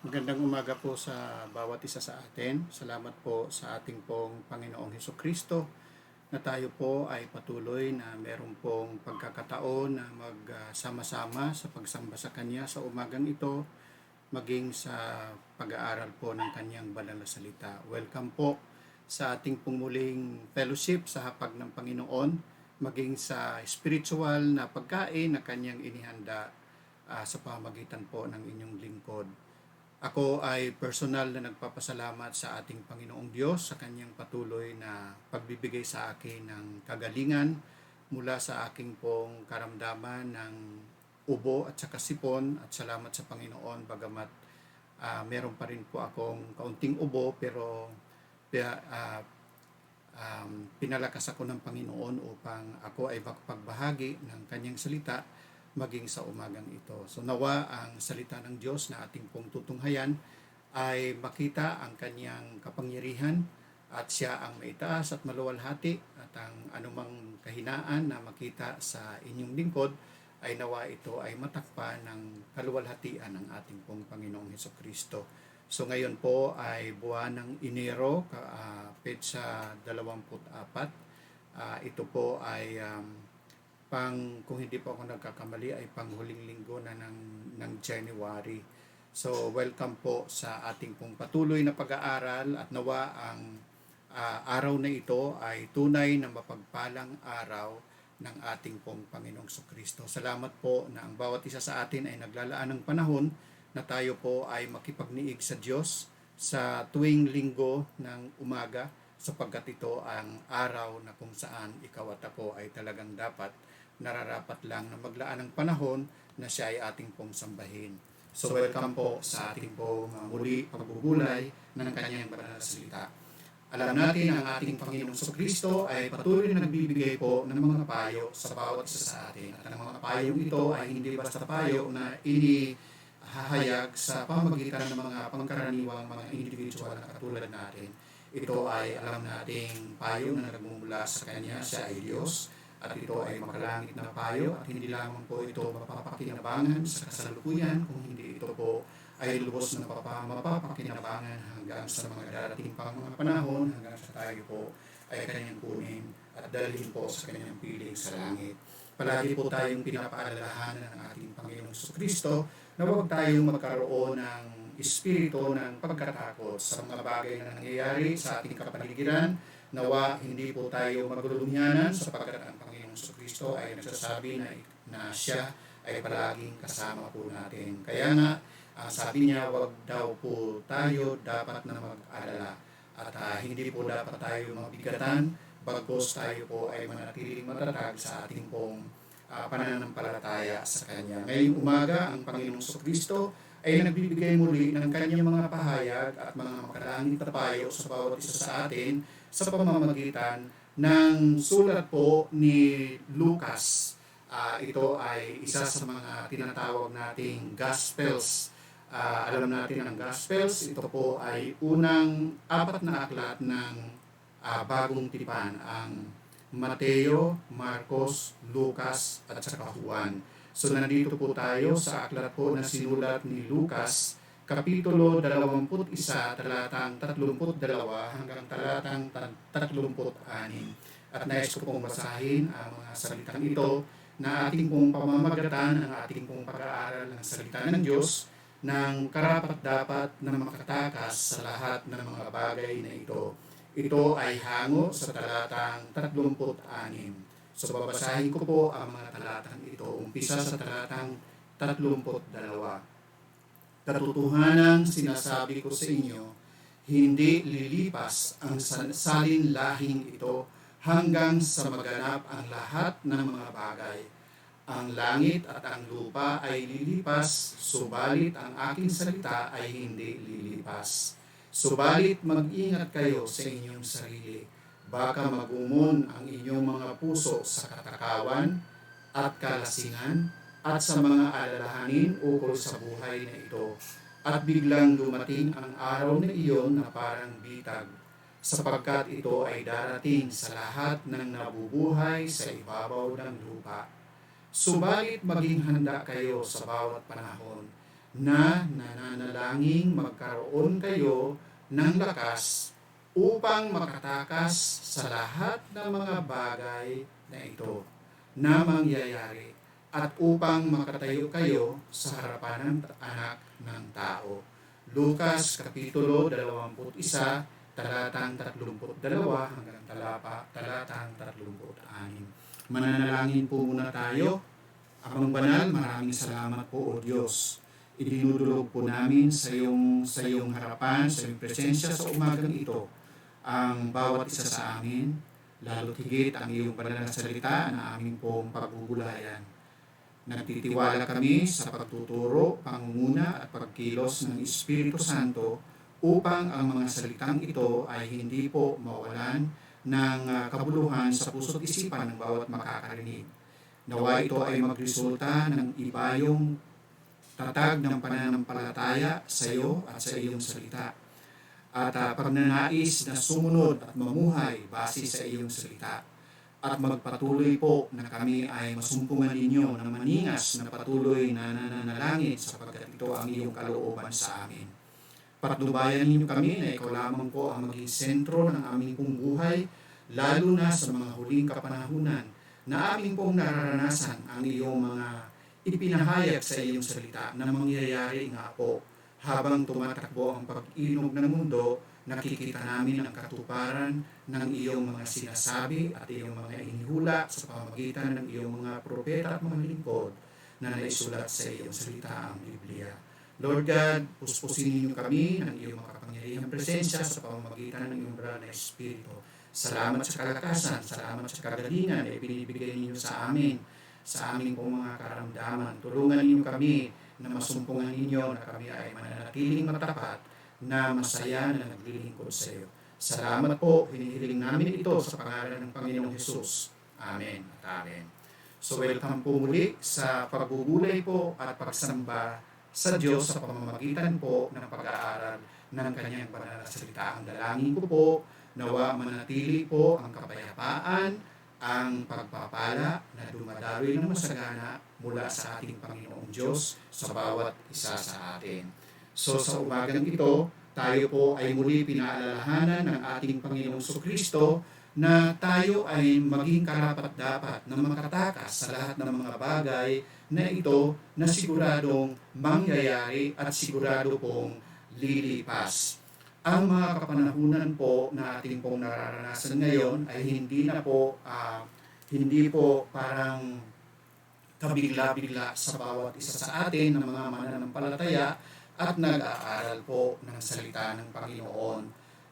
Magandang umaga po sa bawat isa sa atin. Salamat po sa ating pong Panginoong Hesukristo na tayo po ay patuloy na meron pong pagkakataon na magsama-sama sa pagsamba sa Kanya sa umagang ito, maging sa pag-aaral po ng Kanyang banal na salita. Welcome po sa ating pong muling fellowship sa hapag ng Panginoon, maging sa spiritual na pagkain na Kanyang inihanda sa pamagitan po ng inyong lingkod. Ako ay personal na nagpapasalamat sa ating Panginoong Diyos sa Kanyang patuloy na pagbibigay sa akin ng kagalingan mula sa aking pong karamdaman ng ubo at saka sipon, at salamat sa Panginoon bagamat meron pa rin po akong kaunting ubo, pero pinalakas ako ng Panginoon upang ako ay makapagbahagi ng Kanyang salita maging sa umagang ito. So nawa ang salita ng Diyos na ating pong tutunghayan ay makita ang Kanyang kapangyarihan at siya ang maitaas at maluwalhati, at ang anumang kahinaan na makita sa inyong lingkod ay nawa ito ay matakpan ng kaluwalhatian ng ating pong Panginoong Hesukristo. So ngayon po ay buwan ng Enero, petsa 24. Ito po ay kung hindi po ako nagkakamali ay panghuling linggo na ng January. So welcome po sa ating pong patuloy na pag-aaral, at nawa ang araw na ito ay tunay na mapagpalang araw ng ating pong Panginoong Kristo. Salamat po na ang bawat isa sa atin ay naglalaan ng panahon na tayo po ay makipagniig sa Diyos sa tuwing linggo ng umaga, sapagkat ito ang araw na kung saan ikaw at ako ay talagang nararapat lang na maglaan ng panahon na siya ay ating pong sambahin. So welcome po sa ating pong muli pagbubulay ng Kanyang banal na salita. Alam natin ang ating Panginoong Kristo ay patuloy na nagbibigay po ng mga payo sa bawat isa sa atin. At ang mga payong ito ay hindi basta payo na inihahayag sa pamamagitan ng mga pangkaraniwang mga individual na katulad natin. Ito ay alam nating payo na nagmumula sa Kanya, siya ay Diyos. At ito ay makalangit na payo, at hindi lamang po ito mapapakinabangan sa kasalukuyan, kung hindi ito po ay lubos na mapapakinabangan hanggang sa mga darating pang mga panahon, hanggang sa tayo po ay Kanyang kunin at dalhin po sa Kanyang piling sa langit. Palagi po tayong pinapaalalahanan ng ating Panginoong Kristo na huwag tayong magkaroon ng espiritu ng pagkatakot sa mga bagay na nangyayari sa ating kapaligiran. Nawa hindi po tayo maglulumyanan, sapagkat ang Panginoong Kristo ay nagsasabi na siya ay palaging kasama po natin. Kaya nga, ang sabi niya, wag daw po tayo dapat na mag-alala, at hindi po dapat tayo mabigatan, bagos tayo po ay manatiling matatag sa ating pong pananampalataya sa Kanya. Ngayong umaga, ang Panginoong Kristo ay nagbibigay muli ng Kanyang mga pahayag at mga makalangit na payo sa bawat isa sa atin sa pamamagitan ng sulat po ni Lucas. Ito ay isa sa mga tinatawag nating Gospels. Alam natin ang Gospels, ito po ay unang 4 na aklat ng bagong tipan, ang Mateo, Marcos, Lucas at saka Juan. So nandito po tayo sa aklat po na sinulat ni Lucas, Kapitulo 21, talatang 32 hanggang talatang 36. At nais ko pong basahin ang mga salitang ito na ating pong pamamagatan, ang ating pong pag-aaral ng salita ng Diyos ng karapat-dapat na makatakas sa lahat ng mga bagay na ito. Ito ay hango sa talatang 36. So babasahin ko po ang mga talatang ito. Umpisa sa talatang 32. Katotohanan sinasabi ko sa inyo, hindi lilipas ang salinlahing ito hanggang sa maganap ang lahat ng mga bagay. Ang langit at ang lupa ay lilipas, subalit ang aking salita ay hindi lilipas. Subalit mag-ingat kayo sa inyong sarili. Baka magumon ang inyong mga puso sa katakawan at kalasingan at sa mga alalahanin ukol sa buhay na ito. At biglang dumating ang araw na iyon na parang bitag, sapagkat ito ay darating sa lahat ng nabubuhay sa ibabaw ng lupa. Subalit maging handa kayo sa bawat panahon, na nananalangin magkaroon kayo ng lakas upang makatakas sa lahat ng mga bagay na ito na mangyayari at upang makatayo kayo sa harapan ng anak ng tao. Lucas Kapitulo 21, talatang 32 hanggang talatang 36. Mananalangin po muna tayo. Amang banal, maraming salamat po o Diyos. Idinudulog po namin sa iyong harapan, sa iyong presensya sa umagang ito, ang bawat isa sa amin, lalo't higit ang iyong banal na salita na aming pong pagbubulayan. Nagtitiwala kami sa pagtuturo, pangunguna at pagkilos ng Espiritu Santo upang ang mga salitang ito ay hindi po mawalan ng kabuluhan sa puso't isipan ng bawat makakarinig. Nawa ito ay magresulta ng ibayong tatag ng pananampalataya sa iyo at sa iyong salita. At pagnanais na sumunod at mamuhay base sa iyong salita. At magpatuloy po na kami ay masumpungan ninyo na maningas na patuloy na nananalangin sapagkat ito ang iyong kalooban sa amin. Patnubayan ninyo kami na ikaw lamang po ang maging sentro ng aming pong buhay, lalo na sa mga huling kapanahunan na aming pong nararanasan ang iyong mga ipinahayag sa iyong salita na mangyayari nga po habang tumatakbo ang pag-inog ng mundo. Nakikita namin ang katuparan ng iyong mga sinasabi at iyong mga inihula sa pamamagitan ng iyong mga propeta at mga lingkod na naisulat sa iyong salita, ang Biblia. Lord God, puspusin ninyo kami ng iyong makapangyarihang presensya sa pamamagitan ng iyong banal na Espiritu. Salamat sa kalakasan, salamat sa kagalingan na ibinibigay ninyo sa amin, sa aming pong mga karamdaman. Tulungan ninyo kami na masumpungan ninyo na kami ay mananatiling matapat na masaya na naglilingkod sa iyo. Salamat po, hinihiling namin ito sa pangalan ng Panginoong Hesus. Amen at amen. So welcome po muli sa pagbubulay po at pagsamba sa Diyos sa pamamagitan po ng pag-aaral ng kanyang banal na salita. Ang dalangin ko po, nawa manatili po ang kapayapaan, ang pagpapala na dumadaloy ng masagana mula sa ating Panginoong Diyos sa bawat isa sa atin. So sa umagang ito, tayo po ay muli pinaalalahanan ng ating Panginoong Kristo na tayo ay maging karapat-dapat na makatakas sa lahat ng mga bagay na ito na siguradong mangyayari at sigurado pong lilipas. Ang mga kapanahunan po na ating pong nararanasan ngayon ay hindi po parang kabigla-bigla sa bawat isa sa atin ng mga mananampalataya at nag-aaral po ng salita ng Panginoon.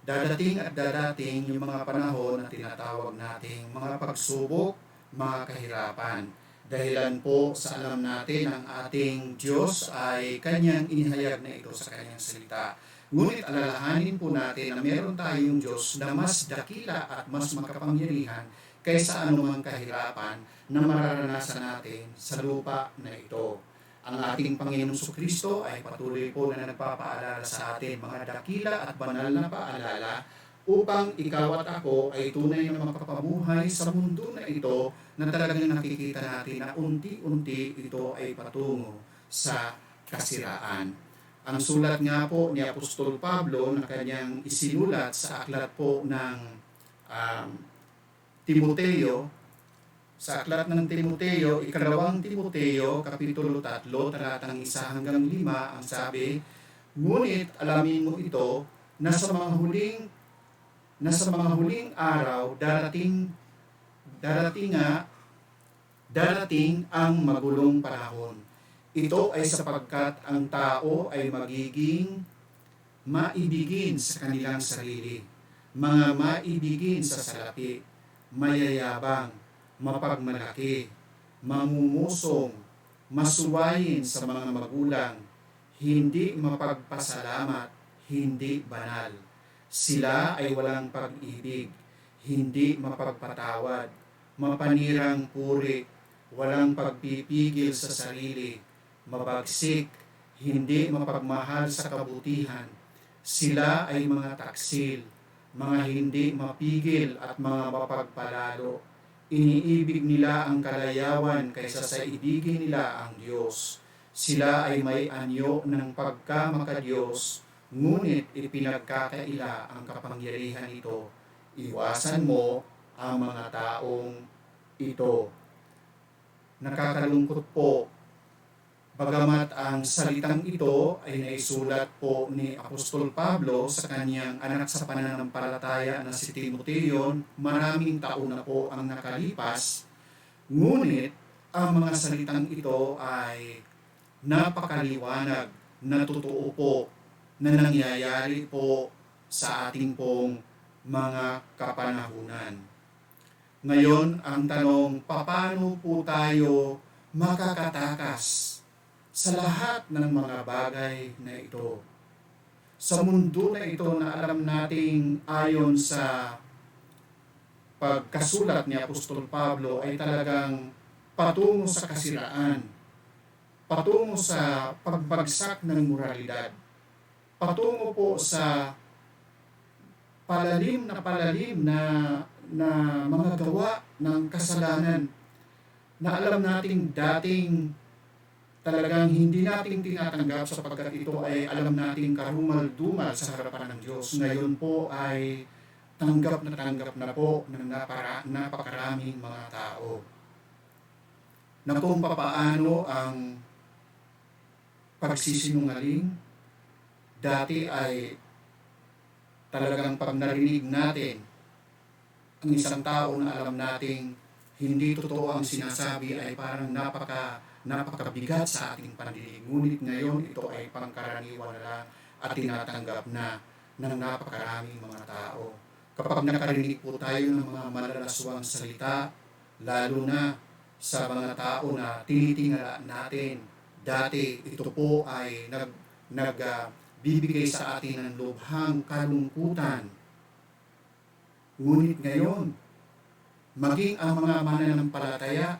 Dadating at dadating yung mga panahon na tinatawag nating mga pagsubok, mga kahirapan. Dahilan po sa alam natin ang ating Diyos ay kanyang inihayag na ito sa kanyang salita. Ngunit alalahanin po natin na meron tayong Diyos na mas dakila at mas makapangyarihan kaysa anumang kahirapan na mararanasan natin sa lupa na ito. Ang ating Panginoong Kristo ay patuloy po na nagpapaalala sa atin mga dakila at banal na paalala upang ikaw at ako ay tunay na makapamuhay sa mundo na ito na talagang nakikita natin na unti-unti ito ay patungo sa kasiraan. Ang sulat nga po ni Apostol Pablo na kanyang isinulat sa aklat po ng Timoteo, sa aklat ng Timoteo, ikalawang Timoteo, Kapitulo 3, talatang 1 hanggang 5, ang sabi, ngunit alamin mo ito, na sa mga huling araw, darating ang magulong panahon. Ito ay sapagkat ang tao ay magiging maibigin sa kanilang sarili, mga maibigin sa salapi, mayayabang, mapagmalaki, mamumusong, masuwayin sa mga magulang, hindi mapagpasalamat, hindi banal. Sila ay walang pag-ibig, hindi mapagpatawad, mapanirang puri, walang pagpipigil sa sarili, mabagsik, hindi mapagmahal sa kabutihan. Sila ay mga taksil, mga hindi mapigil at mga mapagpalalo. Iniibig nila ang kalayawan kaysa sa ibigin nila ang Diyos. Sila ay may anyo ng pagkamakadiyos, ngunit ipinagkakaila ang kapangyarihan ito. Iwasan mo ang mga taong ito. Nakakalungkot po, bagamat ang salitang ito ay naisulat po ni Apostol Pablo sa kanyang anak sa pananampalataya na si Timoteo, maraming taon na po ang nakalipas, ngunit ang mga salitang ito ay napakaliwanag, na totoo po, na nangyayari po sa ating pong mga kapanahunan. Ngayon, ang tanong, paano po tayo makakatakas sa lahat ng mga bagay na ito? Sa mundo na ito na alam nating ayon sa pagkasulat ni Apostol Pablo ay talagang patungo sa kasiraan, patungo sa pagbagsak ng moralidad, patungo po sa palalim na mga gawa ng kasalanan na alam nating dating talagang hindi natin tinatanggap sapagkat ito ay alam nating karumal-dumal sa harapan ng Diyos. Ngayon po ay tanggap na po ng napakaraming mga tao. Na kung papaano ang pagsisinungaling, dati ay talagang pag narinig natin ang isang tao na alam nating hindi totoo ang sinasabi ay parang napakabigat sa ating pandinig. Ngunit ngayon ito ay pangkaraniwan na lang at tinatanggap na ng napakaraming mga tao. Kapag nakarinig po tayo ng mga malalaswang salita, lalo na sa mga tao na tinitingala natin, dati ito po ay bibigay sa atin ng lubhang kalungkutan. Ngunit ngayon, maging ang mga mananampalataya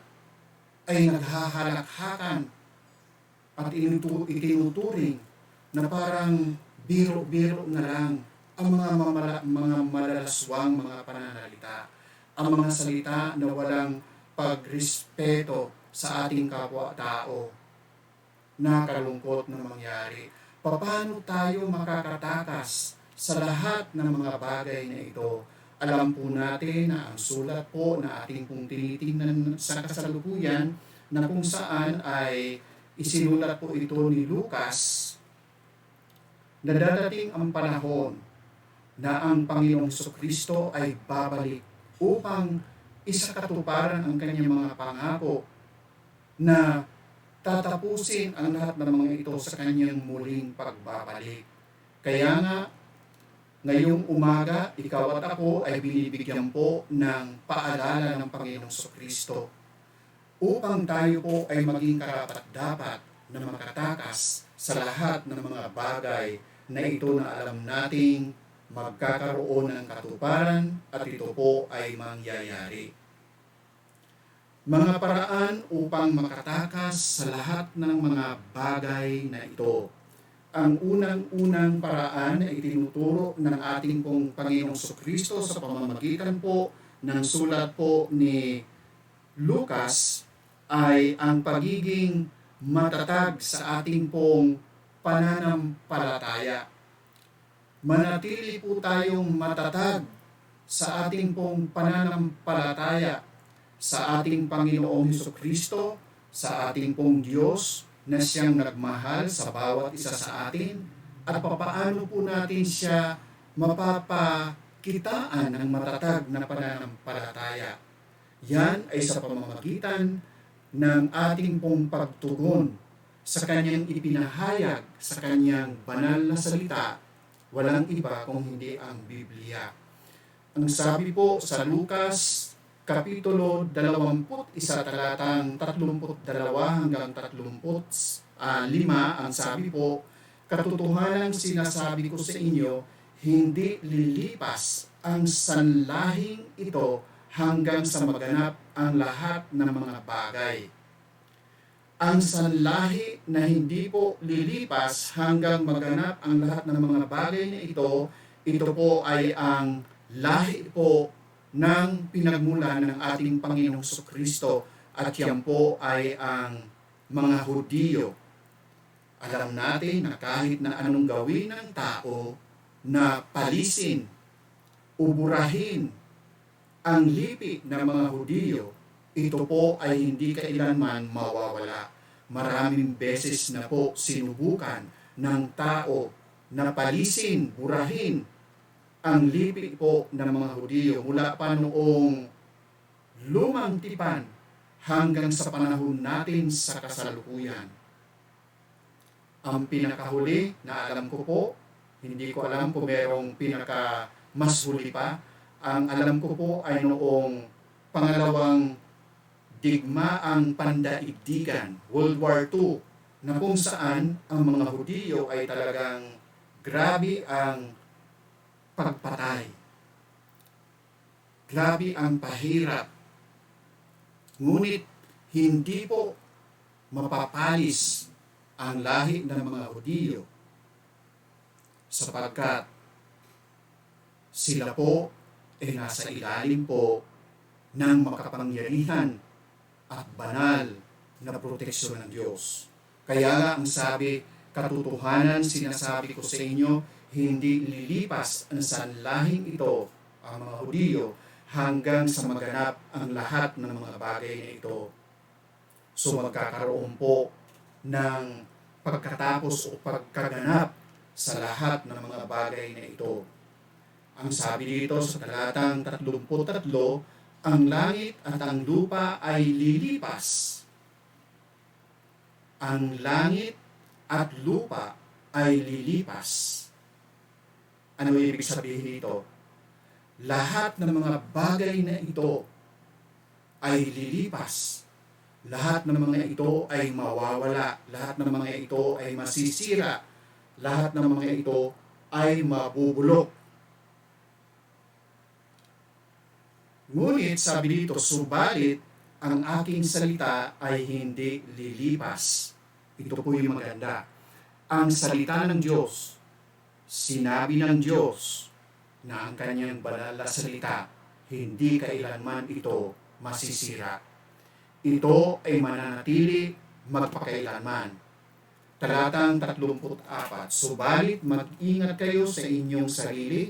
ay naghahalakhakan at itinuturing na parang biro-biro na lang ang mga malalaswang mga pananalita, ang mga salita na walang pagrespeto sa ating kapwa-tao. Nakalungkot na mangyari. Paano tayo makakatakas sa lahat ng mga bagay na ito? Alam po natin na ang sulat po na ating pong tinitingnan sa kasalukuyan na kung saan ay isinulat po ito ni Lucas na dadating ang panahon na ang Panginoong Jesucristo ay babalik upang isakatuparan ang kanyang mga pangako na tatapusin ang lahat ng mga ito sa kanyang muling pagbabalik. Kaya nga, ngayong umaga, ikaw at ako ay binibigyan po ng paalala ng Panginoong Jesucristo upang tayo po ay maging karapat-dapat na makatakas sa lahat ng mga bagay na ito na alam nating magkakaroon ng katuparan at ito po ay mangyayari. Mga paraan upang makatakas sa lahat ng mga bagay na ito. Ang unang-unang paraan na itinuturo ng ating pong Panginoong Jesucristo sa pamamagitan po ng sulat po ni Lucas ay ang pagiging matatag sa ating pong pananampalataya. Manatili po tayong matatag sa ating pong pananampalataya sa ating Panginoong Jesucristo, sa ating pong Diyos na siyang nagmahal sa bawat isa sa atin, at papaano po natin siya mapapakitaan ng matatag na pananampalataya. Yan ay sa pamamagitan ng ating pong pagtugon sa kanyang ipinahayag sa kanyang banal na salita, walang iba kung hindi ang Biblia. Ang sabi po sa Lucas Kapitulo 21, talatang 32 hanggang 35, ang sabi po, katotohanan sinasabi ko sa inyo, hindi lilipas ang sanlahing ito hanggang sa maganap ang lahat ng mga bagay. Ang sanlahi na hindi po lilipas hanggang maganap ang lahat ng mga bagay na ito po ay ang lahi po ng pinagmulan ng ating Panginoong Jesucristo, at yan po ay ang mga Hudiyo. Alam natin na kahit na anong gawin ng tao na palisin, uburahin ang lipi ng mga Hudyo, ito po ay hindi kailanman mawawala. Maraming beses na po sinubukan ng tao na palisin, burahin ang lipi po ng mga Hudyo mula pa noong lumang tipan hanggang sa panahon natin sa kasalukuyan. Ang pinakahuli na alam ko po, hindi ko alam kung merong pinaka mas huli pa, ang alam ko po ay noong pangalawang digmaang pandaigdigan, World War II, na kung saan ang mga Hudyo ay talagang grabe ang pagpatay. Grabe ang pahirap. Ngunit hindi po mapapalis ang lahi ng mga Hudyo sapagkat sila po ay nasa ilalim po ng makapangyarihan at banal na proteksyon ng Diyos. Kaya nga ang sabi, katotohanan sinasabi ko sa inyo, hindi lilipas ang sanlahing ito, ang mga Hudyo, hanggang sa maganap ang lahat ng mga bagay na ito. So magkakaroon po ng pagkatapos o pagkaganap sa lahat ng mga bagay na ito. Ang sabi dito sa talatang 33, ang langit at ang lupa ay lilipas. Ang langit at lupa ay lilipas. Ano ibig sabihin nito? Lahat ng mga bagay na ito ay lilipas. Lahat ng mga ito ay mawawala. Lahat ng mga ito ay masisira. Lahat ng mga ito ay mabubulok. Ngunit sabi dito, subalit ang aking salita ay hindi lilipas. Ito po yung maganda. Ang salita ng Diyos, sinabi ng Diyos na ang kanyang banal na salita, hindi kailanman ito masisira. Ito ay mananatili magpakailanman. Talatang 34, subalit mag-ingat kayo sa inyong sarili,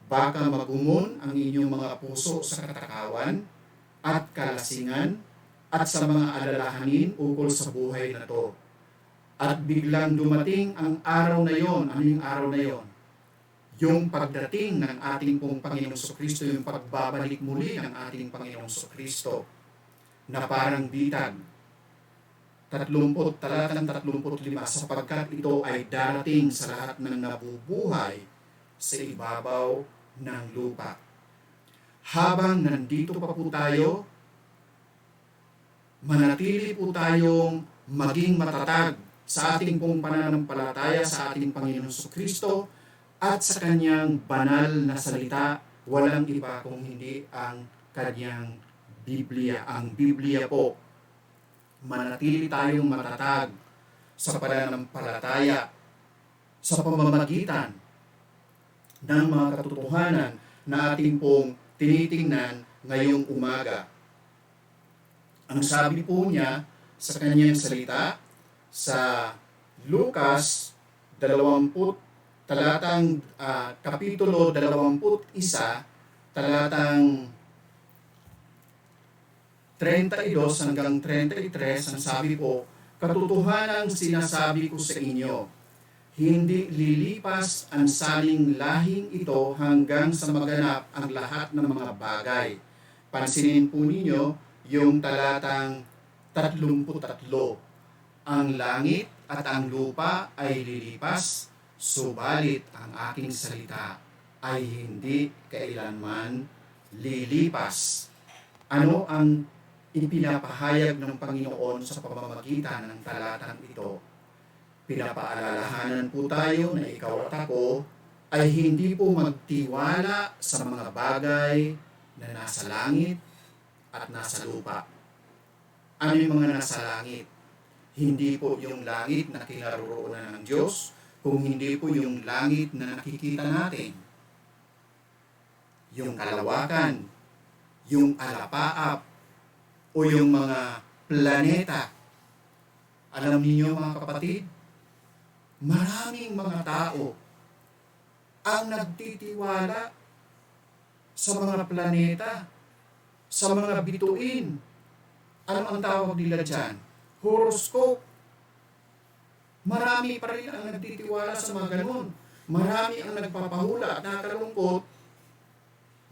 baka magumon ang inyong mga puso sa katakawan at kalasingan at sa mga alalahanin ukol sa buhay na to. At biglang dumating ang araw na yon. Ano yung araw na yon? Yung pagdating ng ating pong Panginoong Kristo, yung pagbabalik muli ng ating Panginoong Kristo, na parang bitag. Talatang 35, sapagkat ito ay darating sa lahat ng nabubuhay sa ibabaw ng lupa. Habang nandito pa po tayo, manatili po tayong maging matatag sa ating pong pananampalataya sa ating Panginoong Kristo at sa kanyang banal na salita, walang iba kung hindi ang kanyang Biblia. Ang Biblia po, manatili tayong matatag sa pananampalataya sa pamamagitan ng mga katotohanan na ating pong tinitingnan ngayong umaga. Ang sabi po niya sa kanyang salita sa Lucas 20, kapitulo 21, talatang 32 hanggang 33, ang sabi po, katotohanang sinasabi ko sa inyo, hindi lilipas ang saling lahing ito hanggang sa maganap ang lahat ng mga bagay. Pansinin po ninyo yung talatang 33. Ang langit at ang lupa ay lilipas, subalit ang aking salita ay hindi kailanman lilipas. Ano ang ipinapahayag ng Panginoon sa pamamagitan ng talatang ito? Pinapaalalahanan po tayo na ikaw at ako ay hindi po magtiwala sa mga bagay na nasa langit at nasa lupa. Ano yung mga nasa langit? Hindi po yung langit na kinaroroonan ng Diyos, kung hindi po yung langit na nakikita natin. Yung kalawakan, yung alapaap, o yung mga planeta. Alam niyo mga kapatid, Maraming mga tao ang nagtitiwala sa mga planeta, sa mga bituin. Ano ang tawag nila dyan? Horoscope. Marami pa rin ang nagtitiwala sa mga ganun. Marami ang nagpapahula at nakakalungkot.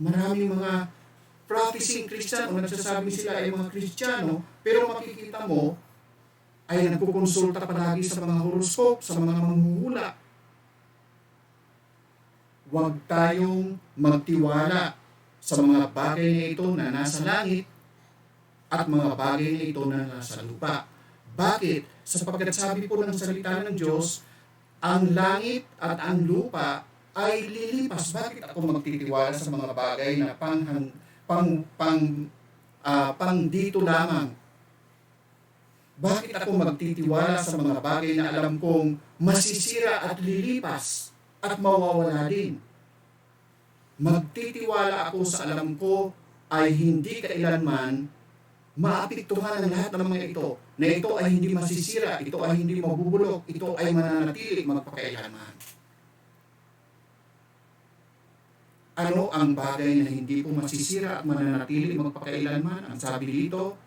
Maraming mga practicing Christian o nagsasabi sila ay mga Kristiyano, pero makikita mo ay nagkukonsulta palagi sa mga horoscope, sa mga manghuhula. Huwag tayong magtiwala sa mga bagay na ito na nasa langit at mga bagay na ito na nasa lupa. Bakit? Sapagkat sabi po ng salita ng Diyos, ang langit at ang lupa ay lilipas. Bakit ako magtitiwala sa mga bagay na pang dito lamang? Bakit ako magtitiwala sa mga bagay na alam kong masisira at lilipas at mawawala din? Magtitiwala ako sa alam ko ay hindi kailanman maapektuhan ang lahat ng mga ito, na ito ay hindi masisira, ito ay hindi mabubulok, ito ay mananatili magpakailanman. Ano ang bagay na hindi po masisira at mananatili magpakailanman? Ang sabi dito,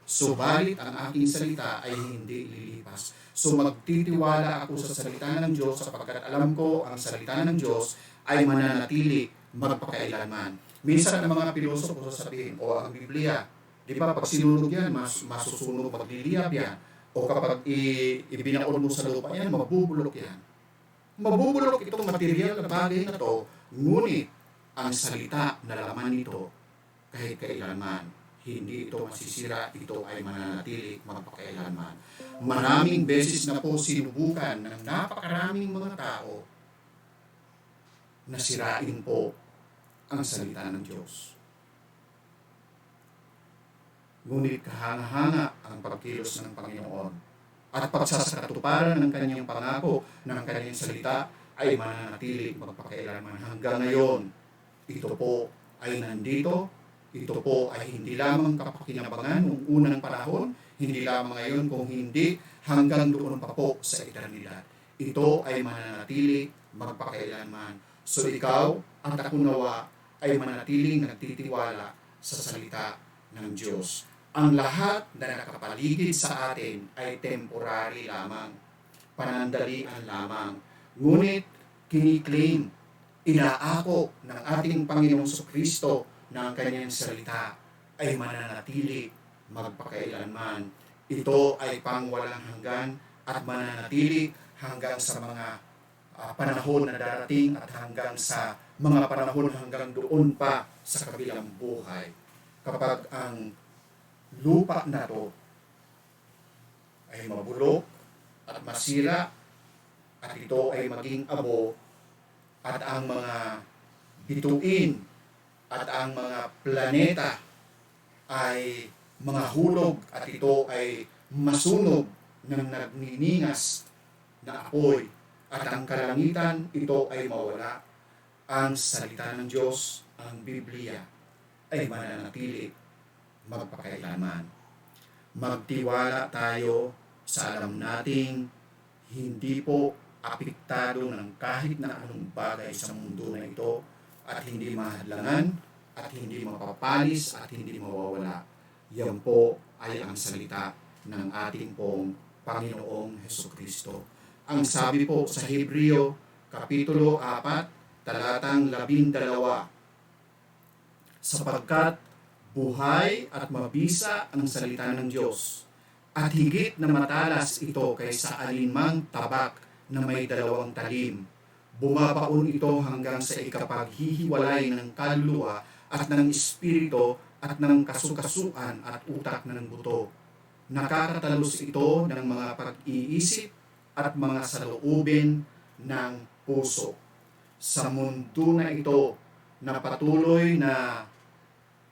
subalit ang aking salita ay hindi lilipas. So magtitiwala ako sa salita ng Diyos sapagkat alam ko ang salita ng Diyos ay mananatili magpakailanman. Minsan ang mga pilosopo sasabihin, o ang Biblia, di ba pag sinunog yan, masusunog, magliliyab yan. O kapag ibinaon mo sa lupa yan, mabubulok yan. Mabubulok itong material na bagay na to, ngunit ang salita na laman nito, kahit kailanman, hindi ito masisira, ito ay mananatili magpakailanman. Maraming beses na po sinubukan ng napakaraming mga tao na sirain po ang salita ng Diyos. Ngunit kahanga-hanga ang pagkilos ng Panginoon at pagsasakatuparan ng kanyang pangako ng kanyang salita ay mananatili magpakailanman hanggang ngayon. Ito po ay nandito, ito po ay hindi lamang kapakinabangan noong unang panahon, hindi lamang ngayon kung hindi hanggang doon pa po sa eternidad. Ito ay mananatili magpakailanman. So ikaw at ako nawa ay mananatiling nagtitiwala sa salita ng Diyos. Ang lahat na nakapaligid sa atin ay temporary lamang, panandalian lamang. Ngunit kiniklaim, inaako ng ating Panginoong Kristo na ang kanyang salita ay mananatili magpakailanman. Ito ay pangwalang hanggan at mananatili hanggang sa mga panahon na darating at hanggang sa mga panahon hanggang doon pa sa kabilang buhay. Kapag ang lupa na to ay mabulok at masira at ito ay maging abo at ang mga bituin at ang mga planeta ay mga hulog at ito ay masunog ng nagniningas na apoy at ang kalangitan ito ay mawala, ang salita ng Diyos, ang Biblia ay mananatili magpakailanman. Magtiwala tayo sa alam nating hindi po apektado ng kahit na anong bagay sa mundo na ito at hindi mahadlangan at hindi mapapalis at hindi mawawala. Yan po ay ang salita ng ating pong Panginoong Hesukristo. Ang sabi po sa Hebreo, Kapitulo 4, talatang 12, sapagkat buhay at mabisa ang salita ng Diyos, at higit na matalas ito kaysa alinmang tabak na may 2 talim. Bumabaon ito hanggang sa ikapaghihiwalay ng kaluluwa at ng espiritu at ng kasukasuan at utak ng buto. Nakakatalos ito ng mga pag-iisip at mga saloobin ng puso. Sa mundo na ito na patuloy na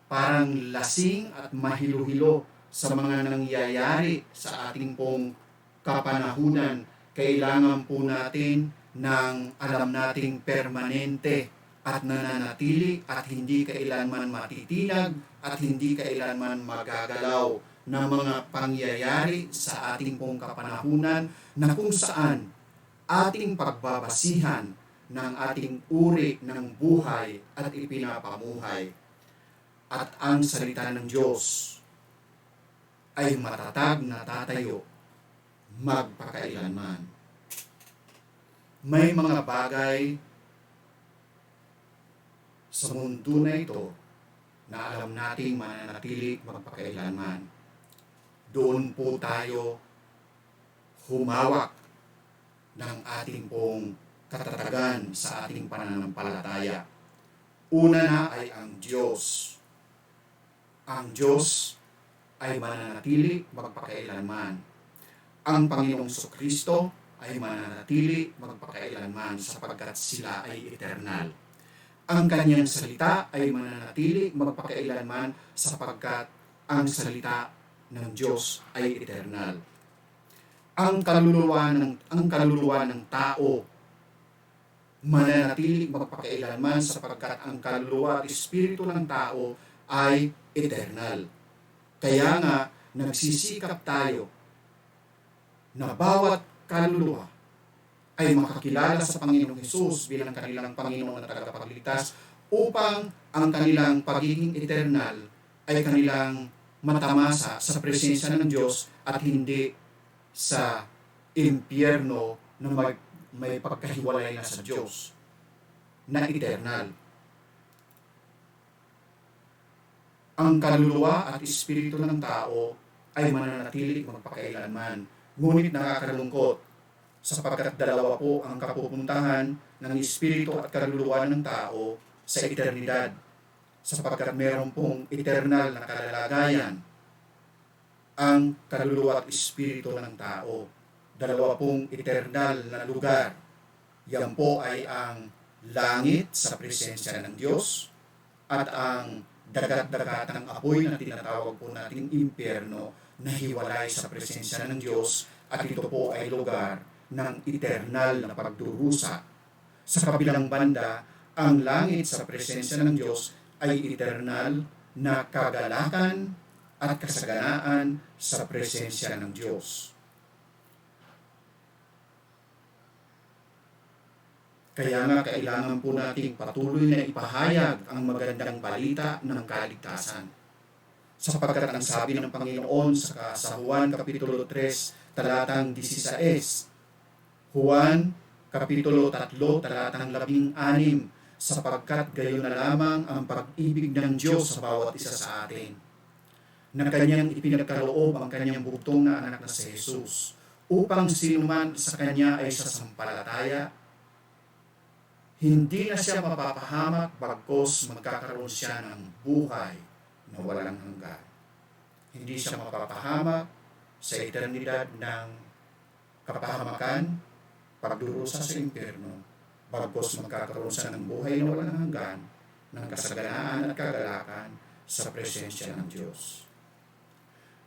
parang lasing at mahilo-hilo sa mga nangyayari sa ating pong kapanahunan, kailangan po natin ng alam nating permanente at nananatili at hindi kailanman matitinag at hindi kailanman magagalaw na mga pangyayari sa ating pong kapanahunan na kung saan ating pagbabasihan ng ating uri ng buhay at ipinapamuhay. At ang salita ng Diyos ay matatag na tatayo magpakailanman. May mga bagay sa mundo na ito na alam nating mananatili magpakailanman. Doon po tayo humawak ng ating pong katatagan sa ating pananampalataya. Una na ay ang Diyos. Ang Diyos ay mananatili magpakailanman. Ang Panginoong Kristo ay mananatili magpakailanman sapagkat sila ay eternal. Ang kanyang salita ay mananatili magpakailanman sapagkat ang salita ng Diyos ay eternal. Ang kaluluwa ng tao mananatili magpakailanman sapagkat ang kaluluwa at espiritu ng tao ay eternal. Kaya nga, nagsisikap tayo na bawat kaluluwa ay makakilala sa Panginoong Hesus bilang kanilang Panginoon at tagapagligtas upang ang kanilang pagiging eternal ay kanilang matamasa sa presensya ng Diyos at hindi sa impyerno na may pagkahiwalay na sa Diyos na eternal. Ang kaluluwa at espiritu ng tao ay mananatili magpakailanman. Ngunit nakakalungkot sapagkat dalawa po ang kapupuntahan ng espiritu at kaluluwa ng tao sa eternidad. Sapagkat meron pong eternal na kalalagayan ang kaluluwa at espiritu ng tao. Dalawa pong eternal na lugar. Yan po ay ang langit sa presensya ng Diyos at ang dagat-dagatang apoy na tinatawag po nating impyerno na hiwalay sa presensya ng Diyos at ito po ay lugar ng eternal na pagdurusa. Sa kabilang banda, ang langit sa presensya ng Diyos ay eternal na kagalakan at kasaganaan sa presensya ng Diyos. Kaya nga kailangan po nating patuloy na ipahayag ang magandang balita ng kaligtasan. Sapagkat ang sabi ng Panginoon sa Juan Kapitulo 3, talatang 16, Juan Kapitulo 3, talatang 16, sapagkat gayon na lamang ang pag-ibig ng Diyos sa bawat isa sa atin, na kanyang ipinagkaloob ang kanyang bugtong na anak na si Jesus, upang sinuman sa kanya ay sasampalataya, hindi na siya mapapahamak bagkos magkakaroon siya ng buhay na walang hanggan. Hindi siya mapapahamak sa eternidad ng kapahamakan, pagdurusa sa impyerno, bagkos magkakaroon siya ng buhay na walang hanggan, ng kasaganaan at kagalakan sa presensya ng Diyos.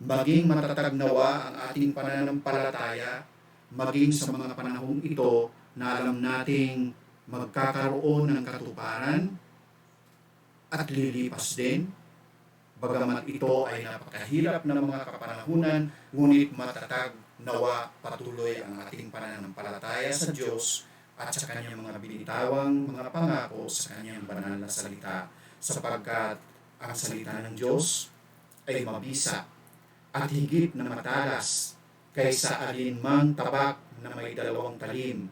Maging matatag nawa ang ating pananampalataya, maging sa mga panahong ito na alam nating magkakaroon ng katuparan at lilipas din. Bagamat ito ay napakahirap na mga kapanahunan, ngunit matatag nawa patuloy ang ating pananampalataya sa Diyos at sa kanyang mga binitawang mga pangako sa kanyang banal na salita, sapagkat ang salita ng Diyos ay mabisa at higit na matalas kaysa alinmang tabak na may dalawang talim.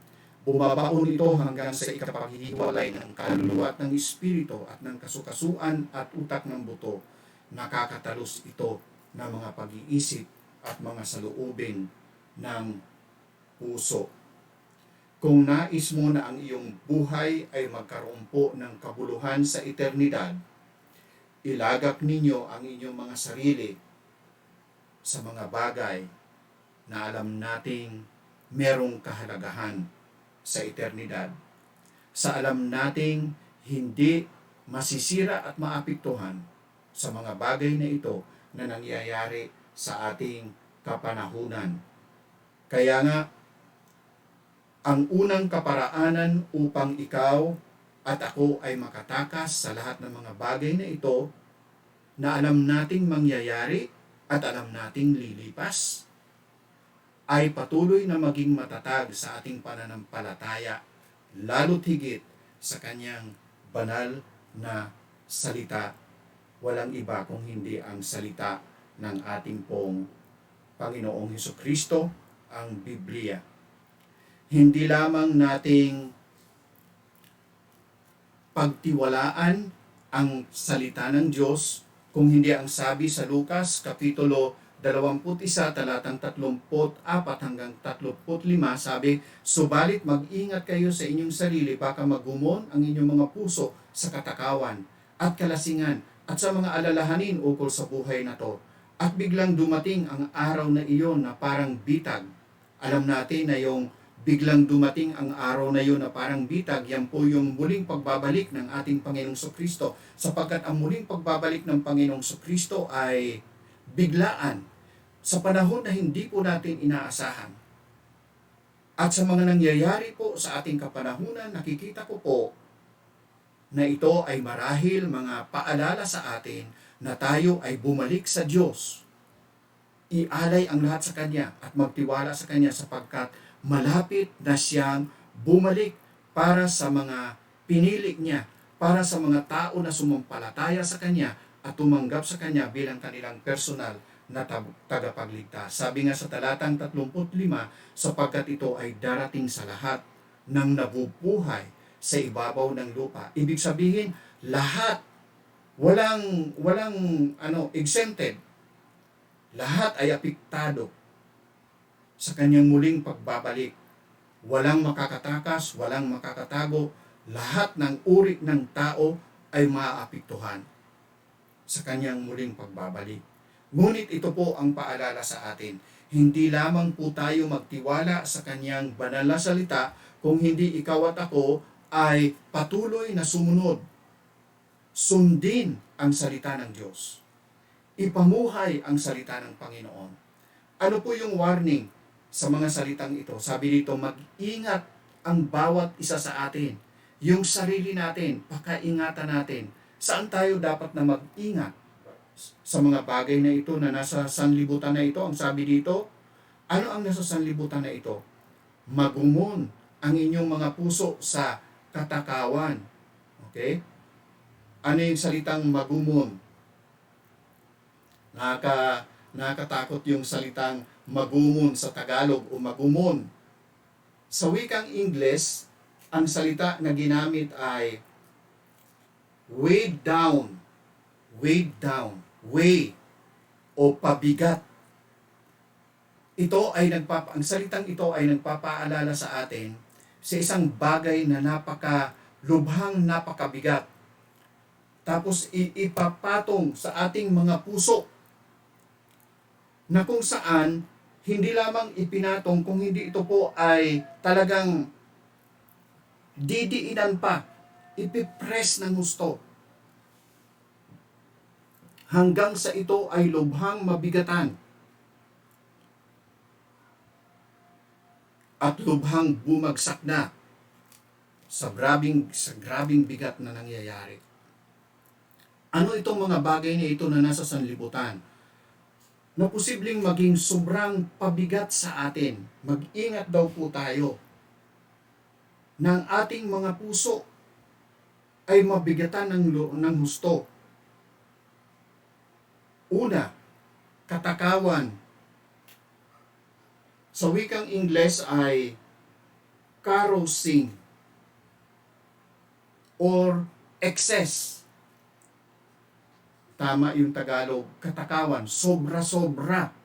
Bumabaon ito hanggang sa ikapaghihiwalay ng kaluluwa at ng espiritu at ng kasukasuan at utak ng buto. Nakakatalos ito ng mga pag-iisip at mga saloobin ng puso. Kung nais mo na ang iyong buhay ay magkaroon po ng kabuluhan sa eternidad, ilagak ninyo ang inyong mga sarili sa mga bagay na alam nating merong kahalagahan sa eternidad. Sa alam nating hindi masisira at maapektuhan sa mga bagay na ito na nangyayari sa ating kapanahunan. Kaya nga, ang unang kaparaanan upang ikaw at ako ay makatakas sa lahat ng mga bagay na ito na alam nating mangyayari at alam nating lilipas ay patuloy na maging matatag sa ating pananampalataya, lalo't higit sa kanyang banal na salita. Walang iba kung hindi ang salita ng ating pong Panginoong Hesukristo, ang Biblia. Hindi lamang nating pagtiwalaan ang salita ng Diyos, kung hindi ang sabi sa Lucas Kapitulo 21, talatang 34 hanggang 35, sabi, "Subalit mag-ingat kayo sa inyong sarili, baka magumon ang inyong mga puso sa katakawan at kalasingan at sa mga alalahanin ukol sa buhay na to. At biglang dumating ang araw na iyon na parang bitag." Alam natin na yung biglang dumating ang araw na iyon na parang bitag, yan po yung muling pagbabalik ng ating Panginoong Kristo, sapagkat ang muling pagbabalik ng Panginoong Kristo ay biglaan, sa panahon na hindi po natin inaasahan. At sa mga nangyayari po sa ating kapanahunan, nakikita ko po na ito ay marahil mga paalala sa atin na tayo ay bumalik sa Diyos. Ialay ang lahat sa Kanya at magtiwala sa Kanya, sapagkat malapit na siyang bumalik para sa mga pinili niya, para sa mga tao na sumampalataya sa Kanya at tumanggap sa Kanya bilang kanilang personal na tagapagligtas. Sabi nga sa talatang 35, sapagkat ito ay darating sa lahat ng nabubuhay sa ibabaw ng lupa. Ibig sabihin, lahat, walang exempted. Lahat ay apektado sa kanyang muling pagbabalik. Walang makakatakas, walang makakatago. Lahat ng uri ng tao ay maaapektuhan sa kanyang muling pagbabalik. Ngunit ito po ang paalala sa atin. Hindi lamang po tayo magtiwala sa kanyang banal na salita, kung hindi ikaw at ako ay patuloy na sumunod. Sundin ang salita ng Diyos. Ipamuhay ang salita ng Panginoon. Ano po yung warning sa mga salitang ito? Sabi dito, mag-ingat ang bawat isa sa atin. Yung sarili natin, pakaingatan natin. Saan tayo dapat na mag-ingat? Sa mga bagay na ito na nasa sanlibutan na ito. Ang sabi dito, ano ang nasa sanlibutan na ito? Magumon ang inyong mga puso sa katakawan. Okay? Ano yung salitang magumon? Nakakatakot yung salitang magumon sa Tagalog o magumon. Sa wikang Ingles, ang salita na ginamit ay weighed down, weigh o pabigat. Ang salitang ito ay nagpapaalala sa atin sa isang bagay na napakabigat. Tapos ipapatong sa ating mga puso, na kung saan hindi lamang ipinatong, kung hindi ito po ay talagang didiinan pa, ipipress ng gusto, hanggang sa ito ay lubhang mabigatan at lubhang bumagsak na sa grabing bigat na nangyayari. Ano itong mga bagay na ito na nasa sanlibutan na posibleng maging sobrang pabigat sa atin? Mag-ingat daw po tayo ng ating mga puso ay mabigatan ng husto. Una, katakawan. Sa wikang Ingles ay carousing or excess. Tama yung Tagalog, katakawan, sobra-sobra.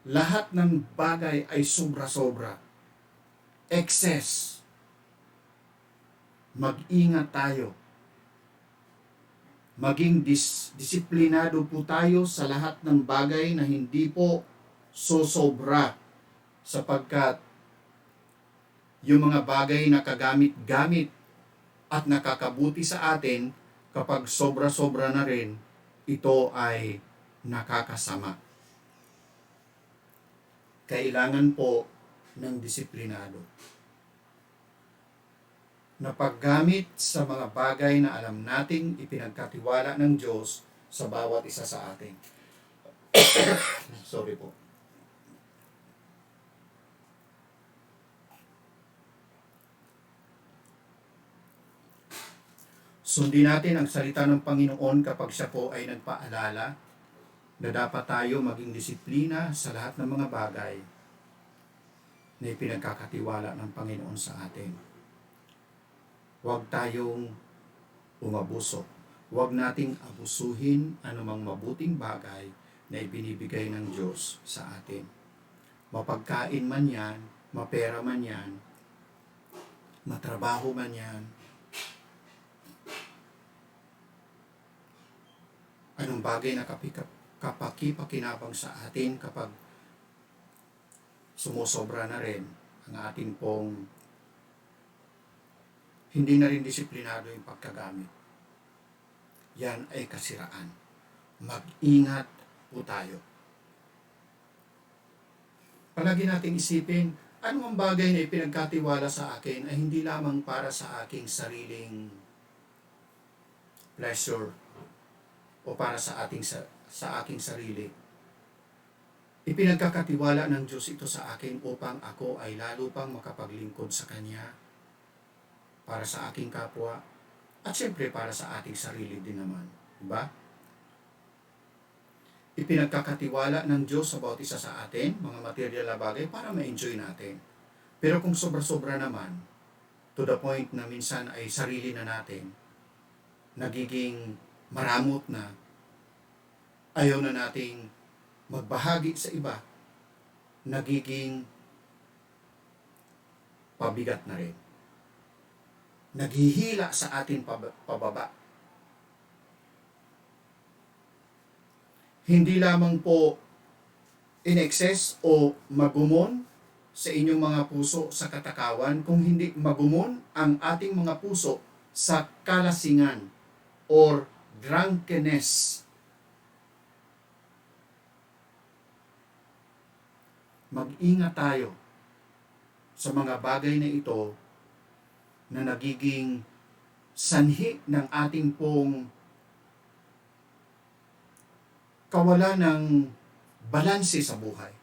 Lahat ng bagay ay sobra-sobra. Excess. Mag-ingat tayo. Maging disiplinado po tayo sa lahat ng bagay na hindi po sosobra, sapagkat yung mga bagay na kagamit-gamit at nakakabuti sa atin, kapag sobra-sobra na rin, ito ay nakakasama. Kailangan po ng disiplinado na paggamit sa mga bagay na alam nating ipinagkatiwala ng Diyos sa bawat isa sa atin. Sorry po. Sundin natin ang salita ng Panginoon kapag siya po ay nagpaalala na dapat tayo maging disiplina sa lahat ng mga bagay na ipinagkakatiwala ng Panginoon sa atin. Huwag tayong umabuso. Huwag nating abusuhin anumang mabuting bagay na ibinibigay ng Diyos sa atin. Mapagkain man yan, mapera man yan, matrabaho man yan, anong bagay na kapakipakinabang sa atin kapag sumusobra na rin ang ating pong hindi na rin disiplinado yung pagkagamit. Yan ay kasiraan. Mag-ingat po tayo. Palagi nating isipin, anumang bagay na ipinagkatiwala sa akin ay hindi lamang para sa aking sariling pleasure o para sa aking sarili. Ipinagkakatiwala ng Diyos ito sa akin upang ako ay lalo pang makapaglingkod sa Kanya para sa aking kapwa at siyempre para sa ating sarili din naman. Diba? Ipinagkakatiwala ng Diyos sa bawat isa sa atin, mga material na bagay, para ma-enjoy natin. Pero kung sobra-sobra naman, to the point na minsan ay sarili na natin, nagiging maramot na, ayaw na nating magbahagi sa iba, nagiging pabigat na rin. Naghihila sa atin pababa. Hindi lamang po in excess o magumon sa inyong mga puso sa katakawan, kung hindi magumon ang ating mga puso sa kalasingan or drunkenness. Mag-ingat tayo sa mga bagay na ito na nagiging sanhi ng ating pong kawalan ng balanse sa buhay.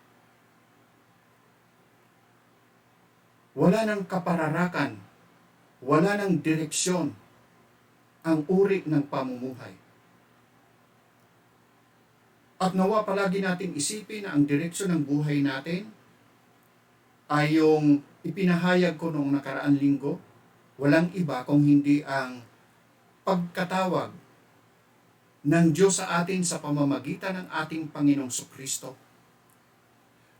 Wala ng kapararakan, wala ng direksyon ang uri ng pamumuhay. At nawa palagi natin isipin na ang direksyon ng buhay natin ay yung ipinahayag ko noong nakaraang linggo, walang iba kung hindi ang pagkatawag ng Diyos sa atin sa pamamagitan ng ating Panginoong Kristo.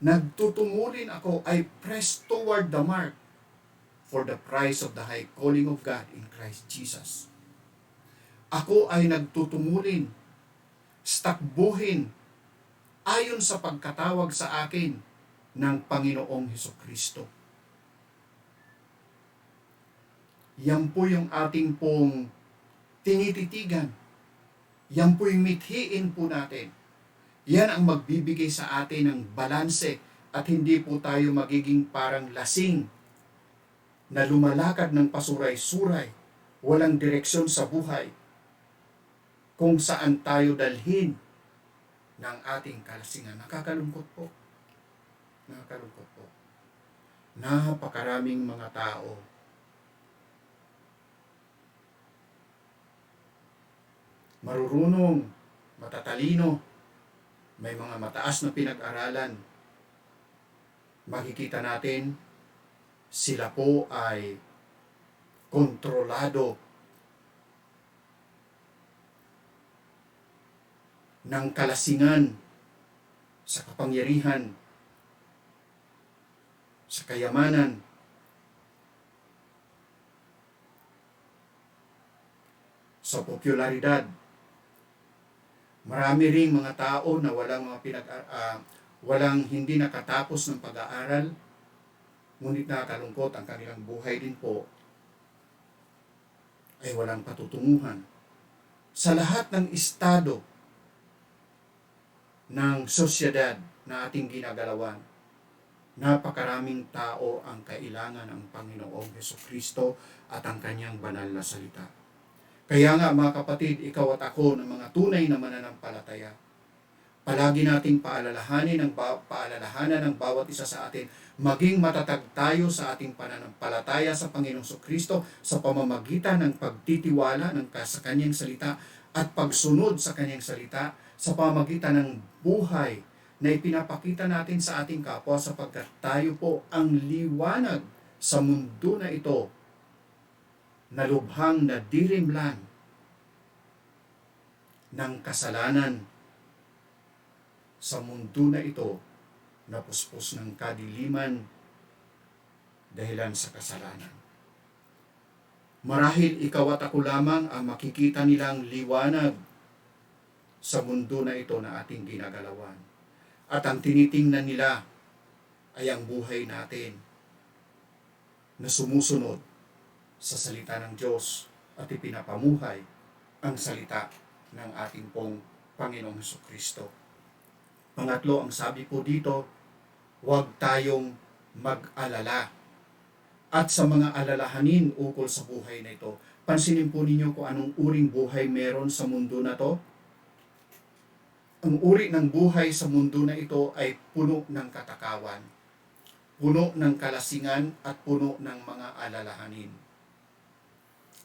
Nagtutumulin ako, I press toward the mark for the prize of the high calling of God in Christ Jesus. Ako ay nagtutumulin, stakbuhin, ayon sa pagkatawag sa akin ng Panginoong Hesukristo. Yan po yung ating pong tinititigan. Yan po yung mithiin po natin. Yan ang magbibigay sa atin ng balanse at hindi po tayo magiging parang lasing na lumalakad ng pasuray-suray, walang direksyon sa buhay, kung saan tayo dalhin ng ating kalasingan. Nakakalungkot po. Nakakalungkot po. Napakaraming mga tao marurunong, matatalino, may mga mataas na pinag-aralan. Makikita natin, sila po ay kontrolado ng kalasingan, sa kapangyarihan, sa kayamanan, sa popularidad. Marami ring mga tao na walang hindi nakatapos ng pag-aaral, ngunit nakakalungkot ang kanilang buhay din po ay walang patutunguhan. Sa lahat ng estado ng sosyedad na ating ginagalawan, napakaraming tao ang kailangan ng Panginoong Hesukristo at ang kanyang banal na salita. Kaya nga mga kapatid, ikaw at ako na mga tunay na mananampalataya, Palagi nating paalalahanan ng bawat isa sa atin, maging matatag tayo sa ating pananampalataya sa Panginoong Kristo sa pamamagitan ng pagtitiwala sa Kanyang salita at pagsunod sa Kanyang salita sa pamamagitan ng buhay na ipinapakita natin sa ating kapwa, sapagkat tayo po ang liwanag sa mundo na ito na lubhang nadirimlan ng kasalanan, sa mundo na ito na puspos ng kadiliman dahilan sa kasalanan. Marahil ikaw at ako lamang ang makikita nilang liwanag sa mundo na ito na ating ginagalawan. At ang tinitingnan nila ay ang buhay natin na sumusunod sa salita ng Diyos at ipinapamuhay ang salita ng ating pong Panginoong Jesucristo. Pangatlo, ang sabi po dito, huwag tayong mag-alala. At sa mga alalahanin ukol sa buhay na ito, pansinin po ninyo kung anong uring buhay meron sa mundo na to. Ang uri ng buhay sa mundo na ito ay puno ng katakawan, puno ng kalasingan at puno ng mga alalahanin.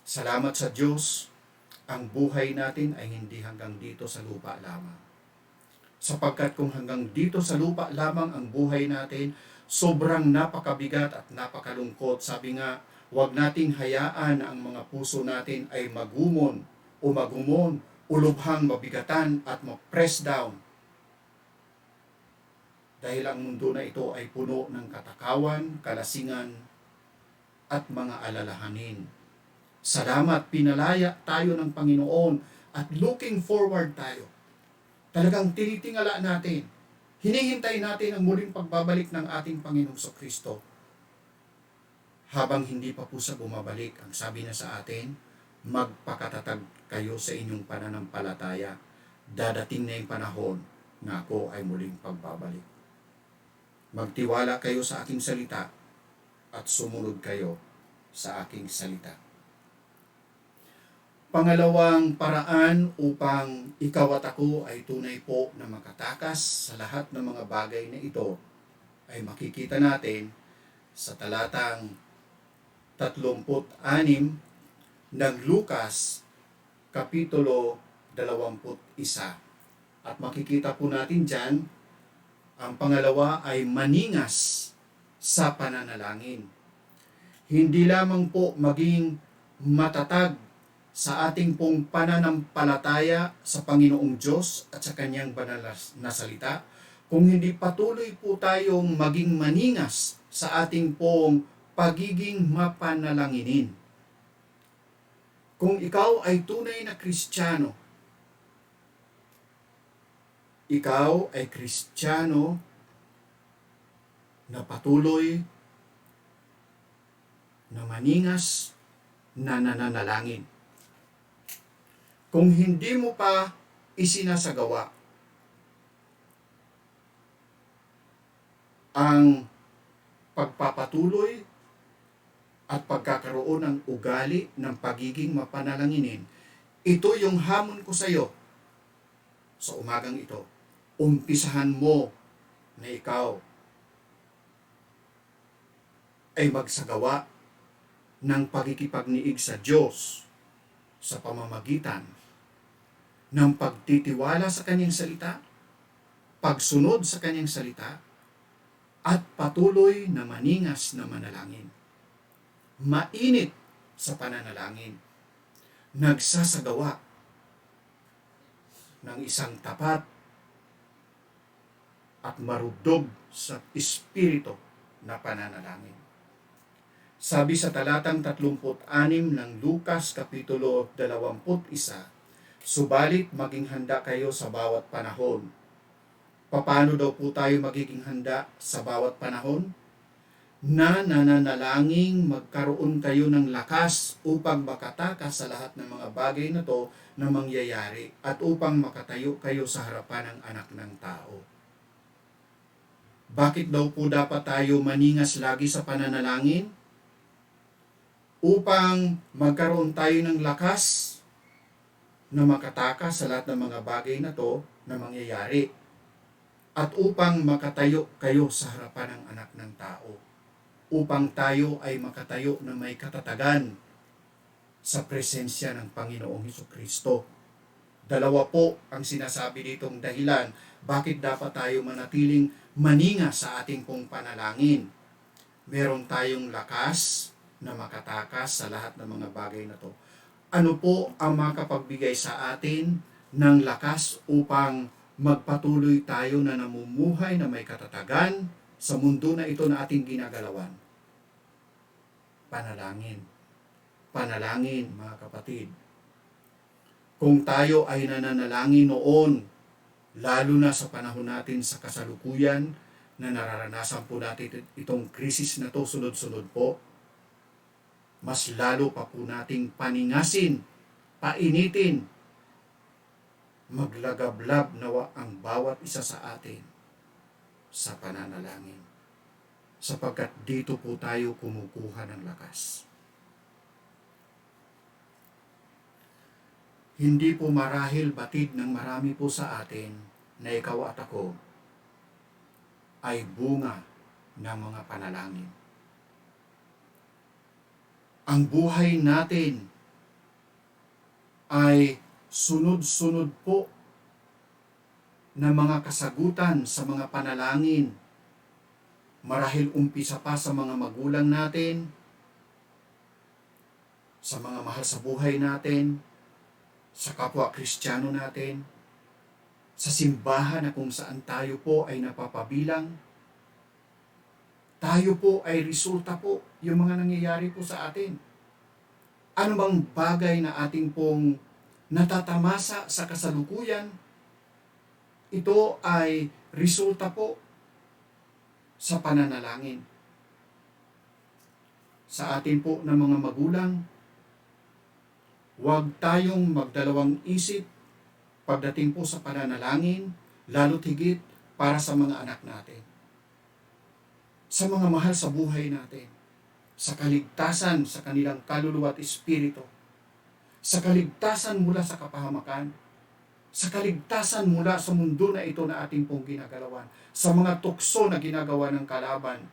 Salamat sa Diyos, ang buhay natin ay hindi hanggang dito sa lupa lamang. Sapagkat kung hanggang dito sa lupa lamang ang buhay natin, sobrang napakabigat at napakalungkot. Sabi nga, huwag nating hayaan ang mga puso natin ay magumon o lubhang mabigatan at ma-press down. Dahil ang mundo na ito ay puno ng katakawan, kalasingan at mga alalahanin. Salamat, pinalaya tayo ng Panginoon at looking forward tayo. Talagang tinitingala natin, hinihintay natin ang muling pagbabalik ng ating Panginoong Kristo. Habang hindi pa po sa bumabalik, ang sabi na sa atin, magpakatatag kayo sa inyong pananampalataya. Dadating na yung panahon na ako ay muling pagbabalik. Magtiwala kayo sa aking salita at sumunod kayo sa aking salita. Pangalawang paraan upang ikaw at ako ay tunay po na makatakas sa lahat ng mga bagay na ito ay makikita natin sa talatang 36 ng Lucas, Kapitulo 21. At makikita po natin dyan, ang pangalawa ay maningas sa pananalangin. Hindi lamang po maging matatag sa ating pong pananampalataya sa Panginoong Diyos at sa Kanyang banal na salita, kung hindi patuloy po tayong maging maningas sa ating pong pagiging mapanalanginin. Kung ikaw ay tunay na Kristiyano, ikaw ay Kristiyano na patuloy na maningas na nananalangin. Kung hindi mo pa isinasagawa ang pagpapatuloy at pagkakaroon ng ugali ng pagiging mapanalanginin, ito yung hamon ko sa iyo sa umagang ito. Umpisahan mo na ikaw ay magsagawa ng pagkikipagniig sa Diyos sa pamamagitan ng pagtitiwala sa Kanyang salita, pagsunod sa Kanyang salita, at patuloy na maningas na manalangin. Mainit sa pananalangin, nagsasagawa ng isang tapat at marudog sa espiritu na pananalangin. Sabi sa talatang 36 ng Lucas Kapitulo 21, subalit maging handa kayo sa bawat panahon. Paano daw po tayo magiging handa sa bawat panahon? Na nananalangin magkaroon kayo ng lakas upang makatakas sa lahat ng mga bagay na to na mangyayari at upang makatayo kayo sa harapan ng anak ng tao. Bakit daw po dapat tayo maningas lagi sa pananalangin? Upang magkaroon tayo ng lakas na makatakas sa lahat ng mga bagay na to na mangyayari. at upang makatayo kayo sa harapan ng anak ng tao, upang tayo ay makatayo na may katatagan sa presensya ng Panginoong Hesukristo. Dalawa po ang sinasabi ditong dahilan bakit dapat tayo manatiling maninga sa ating pong panalangin. Meron tayong lakas na makatakas sa lahat ng mga bagay na to. Ano po ang makapagbigay sa atin ng lakas upang magpatuloy tayo na namumuhay na may katatagan sa mundo na ito na ating ginagalawan? Panalangin. Panalangin, mga kapatid. Kung tayo ay nananalangin noon, lalo na sa panahon natin sa kasalukuyan, na nararanasan po natin itong krisis na to sunod-sunod po, mas lalo pa po nating paningasin, painitin, maglagablab nawa ang bawat isa sa atin sa pananalangin. Sapagkat dito po tayo kumukuha ng lakas. Hindi po marahil batid ng marami po sa atin na ikaw at ako ay bunga ng mga panalangin. Ang buhay natin ay sunod-sunod po na mga kasagutan sa mga panalangin. Marahil umpisa pa sa mga magulang natin, sa mga mahal sa buhay natin, sa kapwa Kristiyano natin, sa simbahan na kung saan tayo po ay napapabilang. Tayo po ay resulta po yung mga nangyayari po sa atin. Ano bang bagay na ating pong natatamasa sa kasalukuyan, ito ay resulta po sa pananalangin. Sa atin po ng mga magulang, huwag tayong magdalawang isip pagdating po sa pananalangin, lalo't higit para sa mga anak natin, sa mga mahal sa buhay natin, sa kaligtasan sa kanilang kaluluwa at espiritu, sa kaligtasan mula sa kapahamakan, sa kaligtasan mula sa mundo na ito na ating pong ginagalawan, sa mga tukso na ginagawa ng kalaban,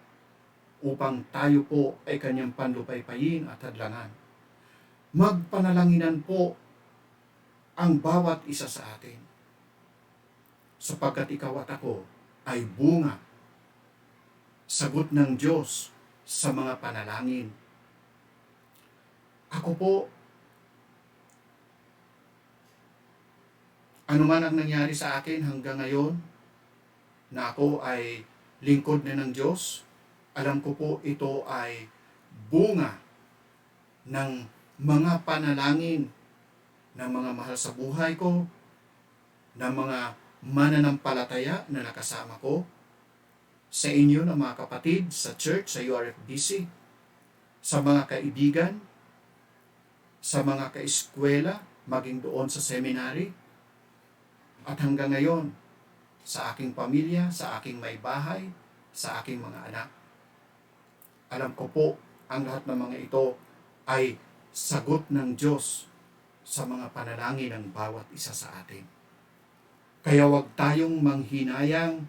upang tayo po ay kanyang panlupaypayin at hadlangan. Magpanalanginan po ang bawat isa sa atin, sapagkat ikaw at ako ay bunga, sagot ng Diyos sa mga panalangin. Ako po, ano man ang nangyari sa akin hanggang ngayon, na ako ay lingkod na ng Diyos, alam ko po ito ay bunga ng mga panalangin ng mga mahal sa buhay ko, ng mga mananampalataya na nakasama ko, sa inyo na mga kapatid, sa church, sa URFBC, sa mga kaibigan, sa mga kaeskwela, maging doon sa seminary, at hanggang ngayon, sa aking pamilya, sa aking may bahay, sa aking mga anak. Alam ko po, ang lahat ng mga ito ay sagot ng Diyos sa mga panalangin ng bawat isa sa atin. Kaya huwag tayong manghinayang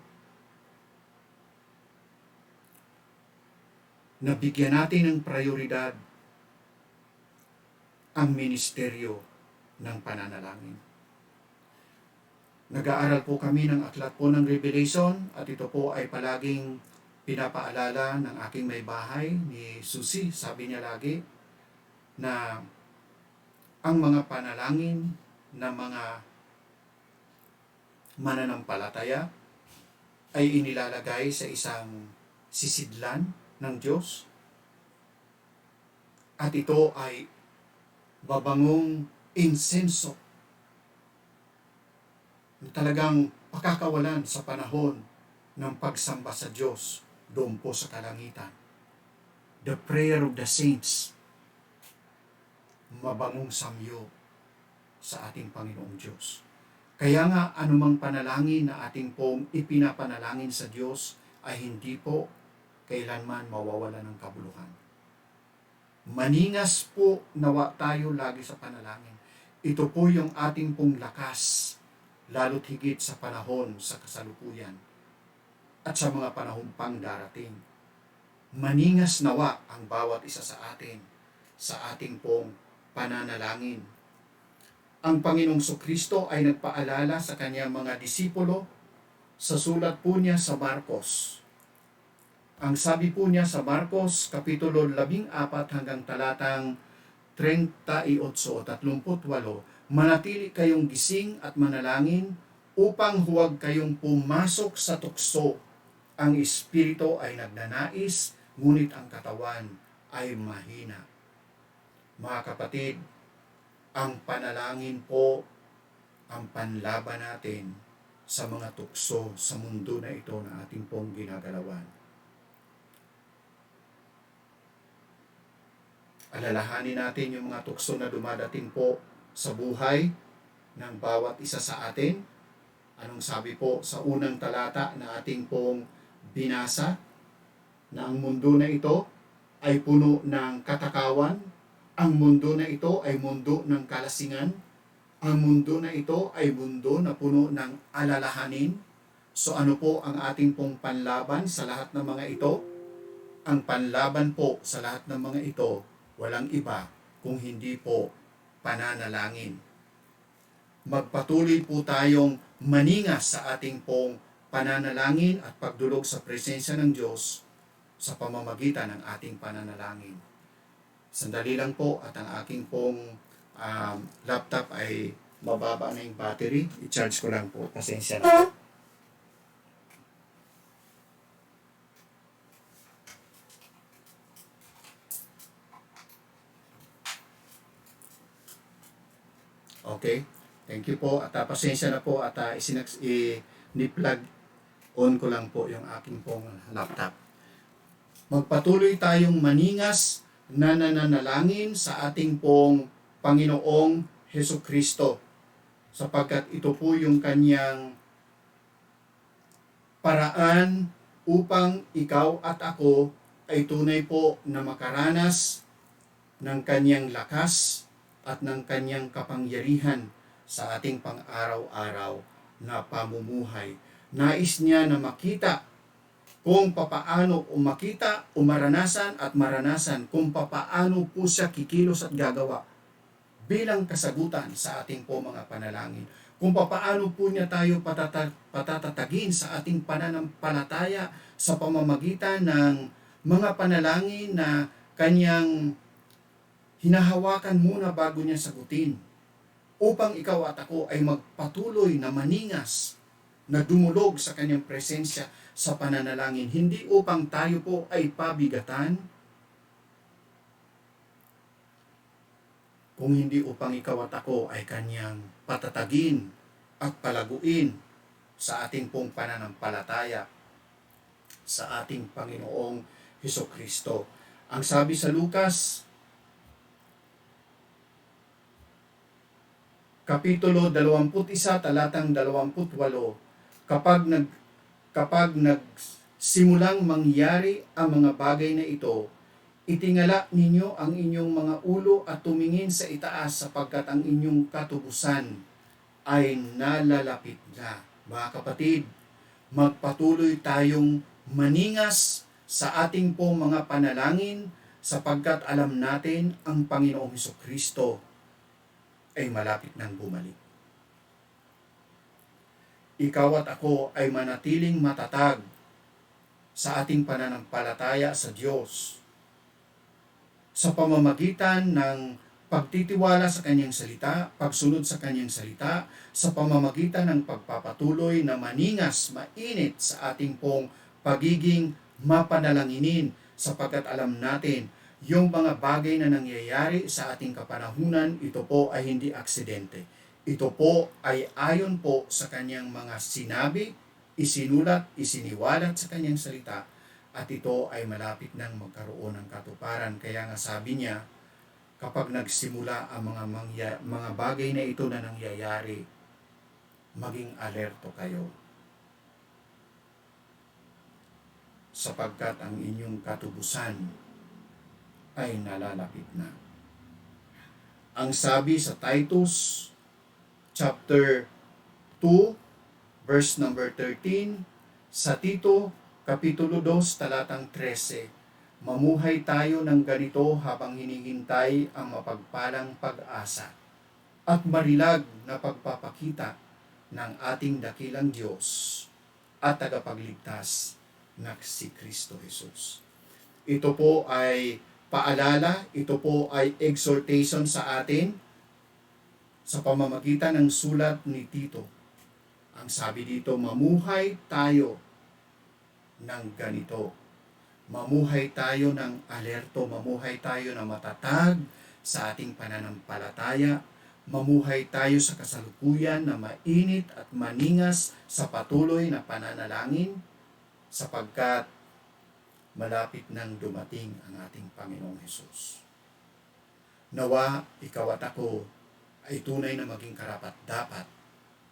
na bigyan natin ng prioridad ang ministeryo ng pananalangin. Nag-aaral po kami ng aklat po ng Revelation at ito po ay palaging pinapaalala ng aking may bahay ni Susie. Sabi niya lagi na ang mga panalangin ng mga mananampalataya ay inilalagay sa isang sisidlan ng Diyos, at ito ay babangong insenso na talagang pakakawalan sa panahon ng pagsamba sa Diyos doon po sa kalangitan. The prayer of the saints, mabangong samyo sa ating Panginoong Diyos. Kaya nga anumang panalangin na ating pong ipinapanalangin sa Diyos ay hindi po kailanman mawawala ng kabuluhan. Maningas po nawa tayo lagi sa panalangin. Ito po yung ating pong lakas, lalo't higit sa panahon sa kasalukuyan at sa mga panahon pang darating. Maningas nawa ang bawat isa sa atin sa ating pong pananalangin. Ang Panginoong Kristo ay nagpaalala sa kanyang mga disipulo sa sulat po niya sa Marcos. Ang sabi po niya sa Marcos, Kapitulo 14 hanggang talatang 38 o 38, manatili kayong gising at manalangin upang huwag kayong pumasok sa tukso. Ang espiritu ay nagnanais, ngunit ang katawan ay mahina. Mga kapatid, ang panalangin po ang panlaban natin sa mga tukso sa mundo na ito na ating pong ginagalawan. Alalahanin natin yung mga tukso na dumadating po sa buhay ng bawat isa sa atin. Anong sabi po sa unang talata na ating pong binasa? Na ang mundo na ito ay puno ng katakawan. Ang mundo na ito ay mundo ng kalasingan. Ang mundo na ito ay mundo na puno ng alalahanin. So ano po ang ating pong panlaban sa lahat ng mga ito? Ang panlaban po sa lahat ng mga ito, walang iba kung hindi po pananalangin. Magpatuloy po tayong maningas sa ating pong pananalangin at pagdulog sa presensya ng Diyos sa pamamagitan ng ating pananalangin. Sandali lang po at ang aking pong laptop ay mababa na yung battery. I-charge ko lang po. Pasensya na po. Okay, thank you po at pasensya na po at ni-plug on ko lang po yung aking pong laptop. Magpatuloy tayong maningas na nananalangin sa ating pong Panginoong Hesukristo sapagkat ito po yung kanyang paraan upang ikaw at ako ay tunay po na makaranas ng kanyang lakas at ng kanyang kapangyarihan sa ating pang-araw-araw na pamumuhay. Nais niya na makita kung papaano makita o maranasan at maranasan kung papaano po siya kikilos at gagawa bilang kasagutan sa ating po mga panalangin. Kung papaano po niya tayo patatatagin sa ating pananampalataya sa pamamagitan ng mga panalangin na kanyang hinahawakan muna bago niya sagutin upang ikaw at ako ay magpatuloy na maningas na dumulog sa kanyang presensya sa pananalangin. Hindi upang tayo po ay pabigatan, kung hindi upang ikaw at ako ay kanyang patatagin at palaguin sa ating pong pananampalataya sa ating Panginoong Hesukristo. Ang sabi sa Lucas, Kapitulo 21, talatang 28, kapag nagsimulang mangyari ang mga bagay na ito, itingala ninyo ang inyong mga ulo at tumingin sa itaas sapagkat ang inyong katubusan ay nalalapit na. Mga kapatid, magpatuloy tayong maningas sa ating pong mga panalangin sapagkat alam natin ang Panginoong Hesukristo ay malapit nang bumalik. Ikaw at ako ay manatiling matatag sa ating pananampalataya sa Diyos sa pamamagitan ng pagtitiwala sa Kanyang salita, pagsunod sa Kanyang salita, sa pamamagitan ng pagpapatuloy na maningas, mainit sa ating pong pagiging mapanalanginin sapagkat alam natin yung mga bagay na nangyayari sa ating kapanahunan, ito po ay hindi aksidente. Ito po ay ayon po sa kanyang mga sinabi, isinulat, isiniwalat sa kanyang salita, at ito ay malapit nang magkaroon ng katuparan. Kaya nga sabi niya, kapag nagsimula ang mga bagay na ito na nangyayari, maging alerto kayo. Sapagkat ang inyong katubusan ay nalalapit na. Ang sabi sa Titus chapter 2 verse number 13, sa Tito Kapitulo 2, talatang 13. Mamuhay tayo ng ganito habang hinihintay ang mapagpalang pag-asa at marilag na pagpapakita ng ating dakilang Diyos at tagapagligtas na si Kristo Jesus. Ito po ay paalala, ito po ay exhortation sa atin sa pamamagitan ng sulat ni Tito. Ang sabi dito, mamuhay tayo ng ganito. Mamuhay tayo ng alerto, mamuhay tayo na matatag sa ating pananampalataya, mamuhay tayo sa kasalukuyan na mainit at maningas sa patuloy na pananalangin sapagkat malapit nang dumating ang ating Panginoong Hesus. Nawa, ikaw at ako ay tunay na maging karapat-dapat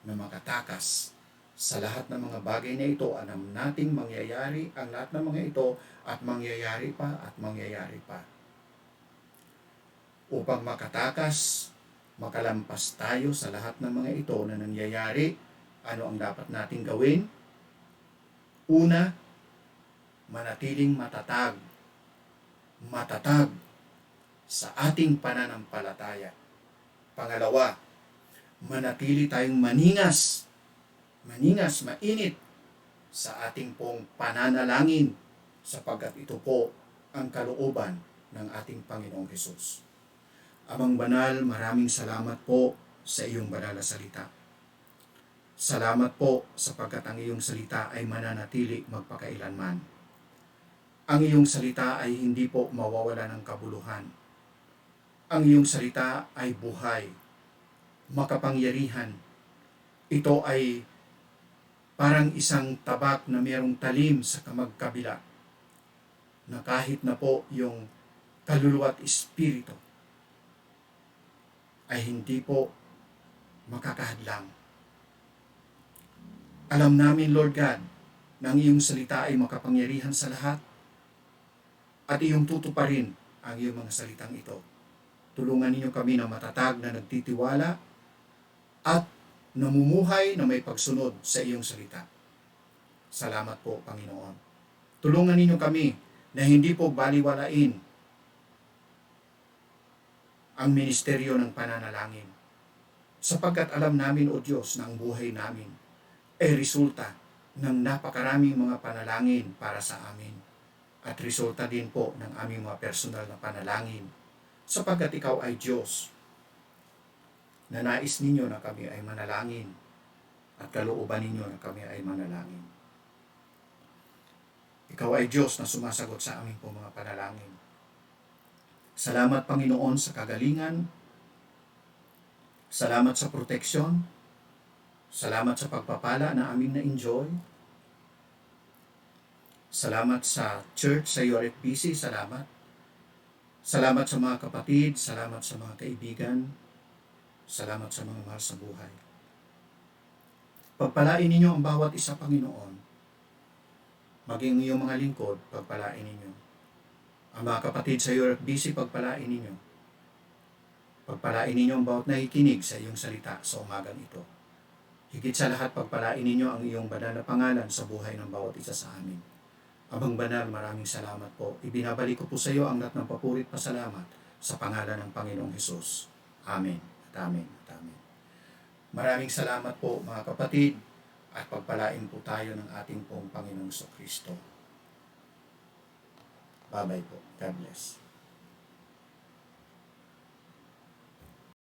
na makatakas sa lahat ng mga bagay na ito. Alam nating mangyayari ang lahat ng mga ito at mangyayari pa at mangyayari pa. Upang makatakas, makalampas tayo sa lahat ng mga ito na nangyayari, ano ang dapat nating gawin? Una, manatiling matatag sa ating pananampalataya. Pangalawa, manatili tayong mainit sa ating pong pananalangin sapagkat ito po ang kalooban ng ating Panginoong Hesus. Amang Banal, maraming salamat po sa iyong banal na salita. Salamat po sapagkat ang iyong salita ay mananatili magpakailanman. Ang iyong salita ay hindi po mawawala ng kabuluhan. Ang iyong salita ay buhay, makapangyarihan. Ito ay parang isang tabak na mayroong talim sa kamagkabila na kahit na po yung kaluluwa at espiritu ay hindi po makakahadlang. Alam namin, Lord God, na ang iyong salita ay makapangyarihan sa lahat at iyong tutuparin ang iyong mga salitang ito. Tulungan ninyo kami na matatag na nagtitiwala at namumuhay na may pagsunod sa iyong salita. Salamat po, Panginoon. Tulungan ninyo kami na hindi po baliwalain ang ministeryo ng pananalangin. Sapagkat alam namin, O Diyos, na ang buhay namin ay resulta ng napakaraming mga panalangin para sa amin. At resulta din po ng aming mga personal na panalangin. Sapagkat ikaw ay Diyos na nais ninyo na kami ay manalangin at kalooban ninyo na kami ay manalangin. Ikaw ay Diyos na sumasagot sa aming po mga panalangin. Salamat, Panginoon, sa kagalingan. Salamat sa proteksyon. Salamat sa pagpapala na aming na-enjoy. Salamat sa church, sa URFBC. Salamat. Salamat sa mga kapatid. Salamat sa mga kaibigan. Salamat sa mga mahal sa buhay. Pagpalain ninyo ang bawat isa, Panginoon. Maging iyong mga lingkod, pagpalain ninyo. Ang mga kapatid sa URFBC, pagpalain ninyo. Pagpalain ninyo ang bawat nakikinig sa iyong salita sa umagang ito. Higit sa lahat, pagpalain ninyo ang iyong banal na pangalan sa buhay ng bawat isa sa amin. Abang Banal, maraming salamat po. Ibinabalik ko po sa iyo ang lahat ng papuri at pasalamat sa pangalan ng Panginoong Hesus. Amen. Amen. Amen. Maraming salamat po, mga kapatid, at pagpalain po tayo ng ating pong Panginoong Kristo. Bye-bye po. God bless.